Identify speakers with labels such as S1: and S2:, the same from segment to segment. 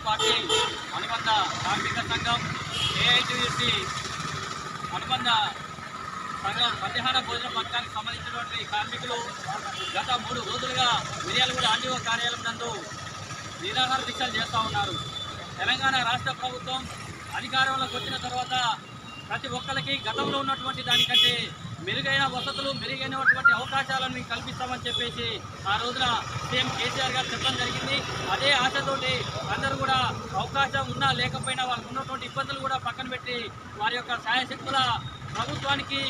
S1: Party అనుబంధ కార్మిక సంఘం ఏఐటీయూసీ అనుబంధ సంఘం మధ్యాహ్న భోజన పథకానికి సంబంధించినటువంటి కార్మికులు గత 3 రోజులుగా మిర్యాలగూడ ఆర్టీఓ కార్యాలయం నందు నిరాహార దీక్షలు చేస్తూ ఉన్నారు. తెలంగాణ రాష్ట్ర ప్రభుత్వం అధికారంలోకి వచ్చిన తర్వాత ప్రతి ఒక్కరికి గతంలో ఉన్నటువంటి దానికంటే మెరుగైన వసతులు, మెరుగైనటువంటి అవకాశాలను మేము కల్పిస్తామని చెప్పేసి ఆ రోజున సీఎం కేసీఆర్ గారు చెప్పడం జరిగింది. అదే ఆశతోటి అందరూ కూడా అవకాశం ఉన్నా లేకపోయినా వాళ్ళకు ఉన్నటువంటి ఇబ్బందులు కూడా పక్కన పెట్టి వారి యొక్క సాయశక్తుల ప్రభుత్వానికి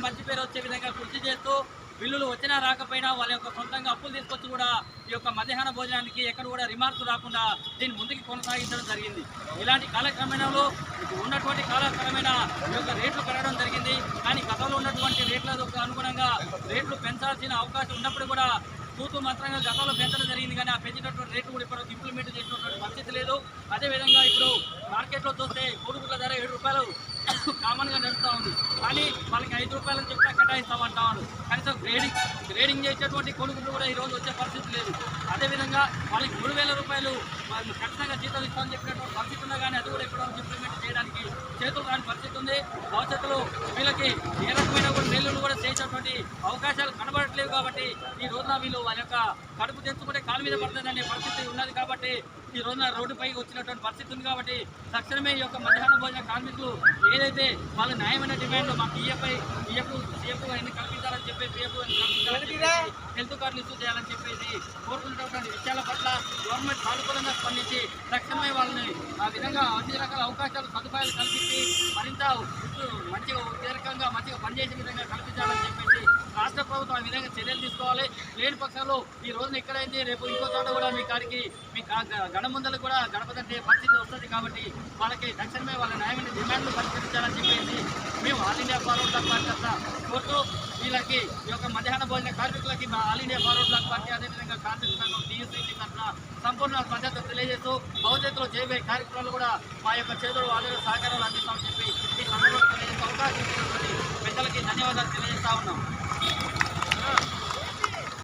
S1: మంచి పేరు వచ్చే విధంగా కృషి చేస్తూ బిల్లులు వచ్చినా రాకపోయినా వాళ్ళ యొక్క సొంతంగా అప్పులు తీసుకొచ్చి కూడా ఈ యొక్క మధ్యాహ్న భోజనానికి ఎక్కడ కూడా రిమార్కులు రాకుండా దీన్ని ముందుకు కొనసాగించడం జరిగింది. ఇలాంటి కాలక్రమేణలో ఉన్నటువంటి కాలక్రమేణా ఈ యొక్క రేట్లు పెరగడం జరిగింది. కానీ గతంలో ఉన్నటువంటి రేట్లకు అనుగుణంగా రేట్లు పెంచాల్సిన అవకాశం ఉన్నప్పుడు కూడా తూతు మాత్రంగా గతంలో పెంచడం జరిగింది. కానీ ఆ పెంచినటువంటి రేట్లు కూడా ఇప్పుడు ఇంప్లిమెంట్ చేసినటువంటి పరిస్థితి లేదు. అదేవిధంగా ఇప్పుడు మార్కెట్లో చూస్తే కోడిగుడ్ల ధర 7 రూపాయలు కామన్గా నడుస్తూ ఉంది. కానీ వాళ్ళకి 5 రూపాయలని చెప్పినా కేటాయిస్తామంటా ఉన్నారు. కనీసం గ్రేడింగ్ చేసేటువంటి కొనుగోలు కూడా ఈరోజు వచ్చే పరిస్థితి లేదు. అదేవిధంగా వాళ్ళకి 3,000 రూపాయలు ఖచ్చితంగా జీతాలు ఇస్తామని చెప్పినటువంటి పరిస్థితి ఉన్నా కానీ అది కూడా ఇప్పుడు ఇంప్లిమెంట్ చేయడానికి చేతులు రాని పరిస్థితి ఉంది. భవిష్యత్తులో వీళ్ళకి ఏ రకమైన కూడా మేలులు కూడా చేసేటువంటి అవకాశాలు కనబడట్లేవు. కాబట్టి ఈ రోజున వీళ్ళు వాళ్ళ యొక్క కడుపు తెచ్చుకుంటే కాలు మీద పడుతుందనే పరిస్థితి ఉన్నది. కాబట్టి ఈ రోజున రోడ్డుపైకి వచ్చినటువంటి పరిస్థితి ఉంది. కాబట్టి తక్షణమే ఈ యొక్క మధ్యాహ్న భోజన కార్మికులు ఏదైతే వాళ్ళ న్యాయమైన డిమాండ్ మాకు ఈఎఫ్ అన్ని కల్పించాలని చెప్పేసి హెల్త్ కార్డులు ఇష్యూ చేయాలని చెప్పేసి కోరుకున్నటువంటి విషయాల పట్ల గవర్నమెంట్ సానుకూలంగా స్పందించి తక్షణమే వాళ్ళని ఆ విధంగా అన్ని రకాల అవకాశాలు, సదుపాయాలు కల్పించి మరింత మంచిగా పనిచేసే విధంగా కల్పించాలని చెప్పేసి రాష్ట్ర ప్రభుత్వం ఆ విధంగా చర్యలు తీసుకోవాలి. లేని పక్షంలో ఈ రోజున ఎక్కడైంది రేపు ఇంకో చోట కూడా మీ గణ ముందలు కూడా గడపదంటే పరిస్థితి వస్తుంది. కాబట్టి వాళ్ళకి తక్షణమే వాళ్ళ న్యాయమైన డిమాండ్లు పరిష్కరించాలని చెప్పేసి మేము all India forward bloc party తరఫున కోరుతూ వీళ్ళకి ఈ యొక్క మధ్యాహ్న భోజన కార్మికులకి మా all India forward bloc party అదేవిధంగా కార్మిక సంఘం టీయూసీ తరఫున సంపూర్ణ మద్దతు తెలియజేస్తూ భవిష్యత్తులో చేయబోయే కార్యక్రమాలు కూడా మా యొక్క చేతులు ఆదరణ సహకారాలు అందిస్తామని చెప్పి ఈ సందర్భంగా తెలియజేసే అవకాశం ఇచ్చినటువంటి పెద్దలకి ధన్యవాదాలు తెలియజేస్తా ఉన్నాం.